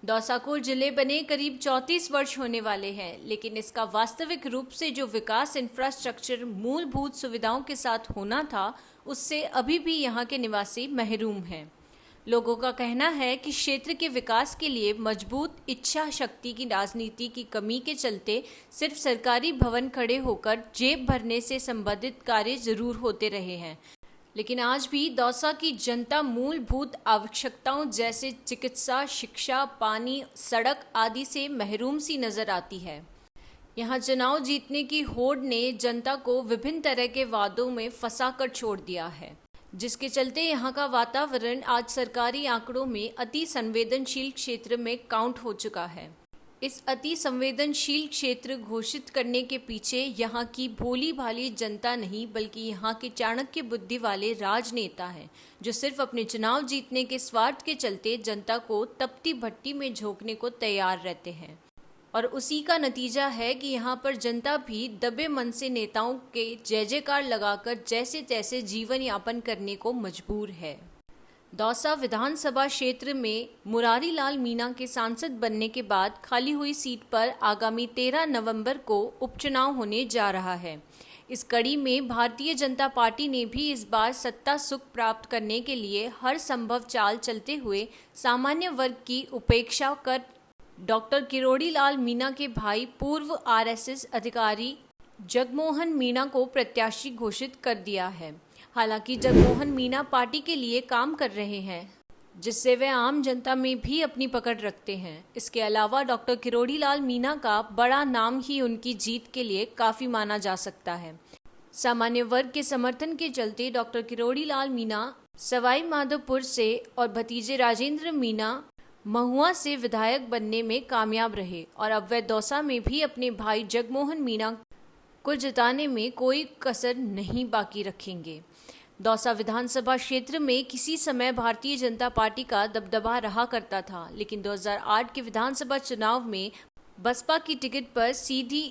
दौसाकोर जिले बने करीब 34 वर्ष होने वाले हैं, लेकिन इसका वास्तविक रूप से जो विकास इंफ्रास्ट्रक्चर मूलभूत सुविधाओं के साथ होना था, उससे अभी भी यहाँ के निवासी महरूम हैं। लोगों का कहना है कि क्षेत्र के विकास के लिए मजबूत इच्छा शक्ति की राजनीति की कमी के चलते सिर्फ सरकारी भवन खड़े होकर जेब भरने से संबंधित कार्य जरूर होते रहे हैं, लेकिन आज भी दौसा की जनता मूलभूत आवश्यकताओं जैसे चिकित्सा, शिक्षा, पानी, सड़क आदि से महरूम सी नजर आती है। यहाँ चुनाव जीतने की होड़ ने जनता को विभिन्न तरह के वादों में फंसा कर छोड़ दिया है, जिसके चलते यहाँ का वातावरण आज सरकारी आंकड़ों में अति संवेदनशील क्षेत्र में काउंट हो चुका है। इस अति संवेदनशील क्षेत्र घोषित करने के पीछे यहाँ की भोली भाली जनता नहीं, बल्कि यहाँ के चाणक्य बुद्धि वाले राजनेता हैं, जो सिर्फ अपने चुनाव जीतने के स्वार्थ के चलते जनता को तपती भट्टी में झोंकने को तैयार रहते हैं। और उसी का नतीजा है कि यहाँ पर जनता भी दबे मन से नेताओं के जय जयकार लगाकर जैसे तैसे जीवन यापन करने को मजबूर है। दौसा विधानसभा क्षेत्र में मुरारी लाल मीणा के सांसद बनने के बाद खाली हुई सीट पर आगामी 13 नवंबर को उपचुनाव होने जा रहा है। इस कड़ी में भारतीय जनता पार्टी ने भी इस बार सत्ता सुख प्राप्त करने के लिए हर संभव चाल चलते हुए सामान्य वर्ग की उपेक्षा कर डॉक्टर किरोड़ी लाल मीणा के भाई पूर्व आरएसएस अधिकारी जगमोहन मीणा को प्रत्याशी घोषित कर दिया है। हालांकि जगमोहन मीणा पार्टी के लिए काम कर रहे हैं, जिससे वे आम जनता में भी अपनी पकड़ रखते हैं। इसके अलावा डॉक्टर किरोड़ी लाल मीणा का बड़ा नाम ही उनकी जीत के लिए काफ़ी माना जा सकता है। सामान्य वर्ग के समर्थन के चलते डॉक्टर किरोड़ी लाल मीणा सवाई माधोपुर से और भतीजे राजेंद्र मीणा महुआ से विधायक बनने में कामयाब रहे और अब वे दौसा में भी अपने भाई जगमोहन मीणा को जिताने में कोई कसर नहीं बाकी रखेंगे। दौसा विधानसभा क्षेत्र में किसी समय भारतीय जनता पार्टी का दबदबा रहा करता था, लेकिन 2008 के विधानसभा चुनाव में बसपा की टिकट पर सीधी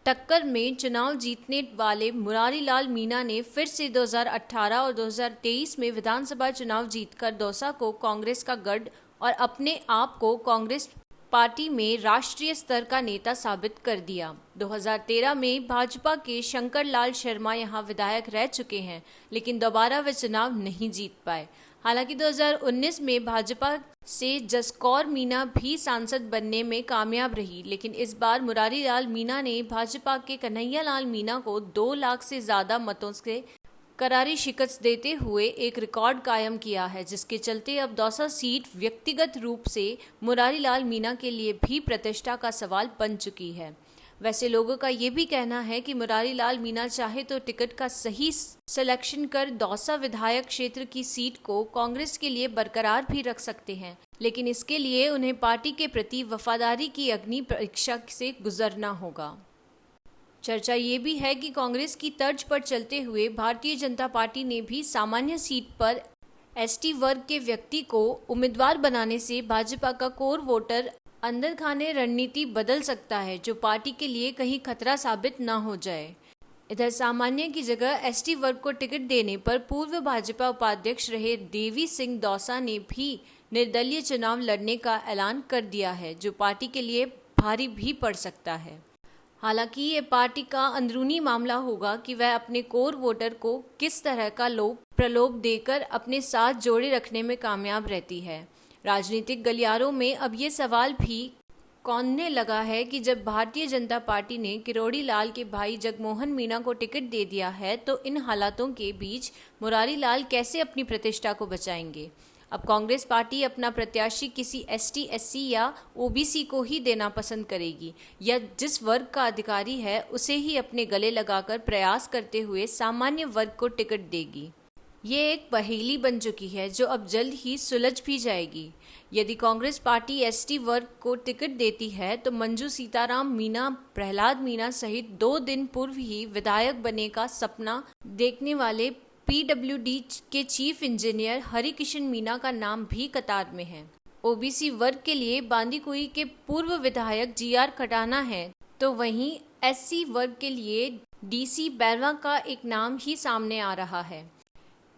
टक्कर में चुनाव जीतने वाले मुरारी लाल मीणा ने फिर से 2018 और 2023 में विधानसभा चुनाव जीतकर दौसा को कांग्रेस का गढ़ और अपने आप को कांग्रेस पार्टी में राष्ट्रीय स्तर का नेता साबित कर दिया। 2013 में भाजपा के शंकर लाल शर्मा यहां विधायक रह चुके हैं, लेकिन दोबारा वे चुनाव नहीं जीत पाए। हालांकि 2019 में भाजपा से जसकौर मीणा भी सांसद बनने में कामयाब रही, लेकिन इस बार मुरारी लाल मीणा ने भाजपा के कन्हैया लाल मीणा को 2 लाख से ज्यादा मतों से करारी शिकस्त देते हुए एक रिकॉर्ड कायम किया है, जिसके चलते अब दौसा सीट व्यक्तिगत रूप से मुरारी लाल मीणा के लिए भी प्रतिष्ठा का सवाल बन चुकी है। वैसे लोगों का ये भी कहना है कि मुरारी लाल मीणा चाहे तो टिकट का सही सिलेक्शन कर दौसा विधायक क्षेत्र की सीट को कांग्रेस के लिए बरकरार भी रख सकते हैं, लेकिन इसके लिए उन्हें पार्टी के प्रति वफादारी की अग्नि परीक्षा से गुजरना होगा। चर्चा ये भी है कि कांग्रेस की तर्ज पर चलते हुए भारतीय जनता पार्टी ने भी सामान्य सीट पर एसटी वर्ग के व्यक्ति को उम्मीदवार बनाने से भाजपा का कोर वोटर अंदर खाने रणनीति बदल सकता है, जो पार्टी के लिए कहीं खतरा साबित न हो जाए। इधर सामान्य की जगह एसटी वर्ग को टिकट देने पर पूर्व भाजपा उपाध्यक्ष रहे देवी सिंह दौसा ने भी निर्दलीय चुनाव लड़ने का ऐलान कर दिया है, जो पार्टी के लिए भारी भी पड़ सकता है। हालांकि ये पार्टी का अंदरूनी मामला होगा कि वह अपने कोर वोटर को किस तरह का प्रलोभ देकर अपने साथ जोड़े रखने में कामयाब रहती है। राजनीतिक गलियारों में अब ये सवाल भी कौनने लगा है कि जब भारतीय जनता पार्टी ने किरोड़ी लाल के भाई जगमोहन मीणा को टिकट दे दिया है, तो इन हालातों के बीच मुरारी लाल कैसे अपनी प्रतिष्ठा को बचाएंगे। अब कांग्रेस पार्टी अपना प्रत्याशी किसी एसटी, एससी या ओबीसी को ही देना पसंद करेगी, या जिस वर्ग का अधिकारी है उसे ही अपने गले लगाकर प्रयास करते हुए सामान्य वर्ग को टिकट देगी। ये एक पहेली बन चुकी है, जो अब जल्द ही सुलझ भी जाएगी। यदि कांग्रेस पार्टी एसटी वर्ग को टिकट देती है, तो मंजू सीताराम मीणा प्रहलाद मीणा सहित 2 दिन पूर्व ही विधायक बनने का सपना देखने वाले पीडब्ल्यूडी के चीफ इंजीनियर हरिकिशन मीणा का नाम भी कतार में है। ओबीसी वर्ग के लिए बांदीकुई के पूर्व विधायक जीआर खटाना है, तो वहीं एससी वर्ग के लिए डीसी बैरवा का एक नाम ही सामने आ रहा है।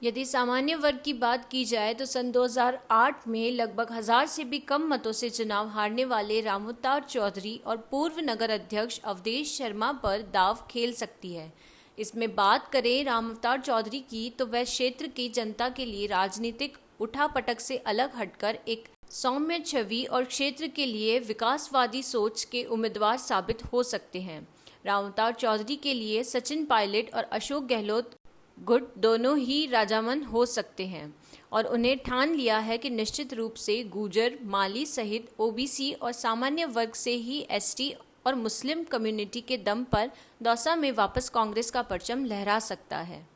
यदि सामान्य वर्ग की बात की जाए तो सन 2008 में लगभग 1000 से भी कम मतों से चुनाव हारने वाले रामअवतार चौधरी और पूर्व नगर अध्यक्ष अवधेश शर्मा पर दांव खेल सकती है। इसमें बात करें रामअवतार चौधरी की तो वह क्षेत्र की जनता के लिए राजनीतिक उठापटक से अलग हटकर एक सौम्य छवि और क्षेत्र के लिए विकासवादी सोच के उम्मीदवार साबित हो सकते हैं। रामअवतार चौधरी के लिए सचिन पायलट और अशोक गहलोत गुट दोनों ही राजामन हो सकते हैं और उन्हें ठान लिया है कि निश्चित रूप से गुर्जर, माली सहित ओबीसी और सामान्य वर्ग से ही एसटी और मुस्लिम कम्युनिटी के दम पर दौसा में वापस कांग्रेस का परचम लहरा सकता है।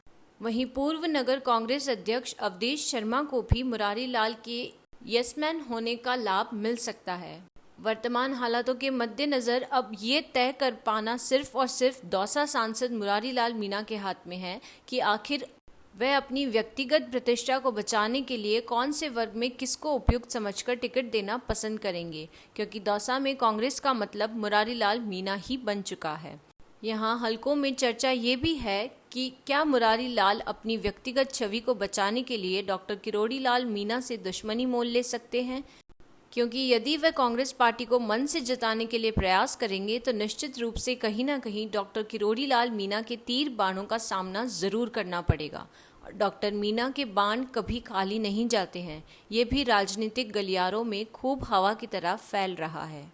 वहीं पूर्व नगर कांग्रेस अध्यक्ष अवधेश शर्मा को भी मुरारी लाल के यसमैन होने का लाभ मिल सकता है। वर्तमान हालातों के मद्देनजर अब ये तय कर पाना सिर्फ और सिर्फ दौसा सांसद मुरारी लाल मीणा के हाथ में है कि आखिर वह अपनी व्यक्तिगत प्रतिष्ठा को बचाने के लिए कौन से वर्ग में किसको उपयुक्त समझकर टिकट देना पसंद करेंगे, क्योंकि दौसा में कांग्रेस का मतलब मुरारी लाल मीणा ही बन चुका है। यहाँ हलकों में चर्चा ये भी है कि क्या मुरारी लाल अपनी व्यक्तिगत छवि को बचाने के लिए डॉक्टर किरोड़ी लाल मीणा से दुश्मनी मोल ले सकते हैं, क्योंकि यदि वह कांग्रेस पार्टी को मन से जिताने के लिए प्रयास करेंगे तो निश्चित रूप से कहीं ना कहीं डॉक्टर किरोड़ी लाल मीणा के तीर बाणों का सामना जरूर करना पड़ेगा। डॉक्टर मीणा के बाण कभी खाली नहीं जाते हैं, ये भी राजनीतिक गलियारों में खूब हवा की तरह फैल रहा है।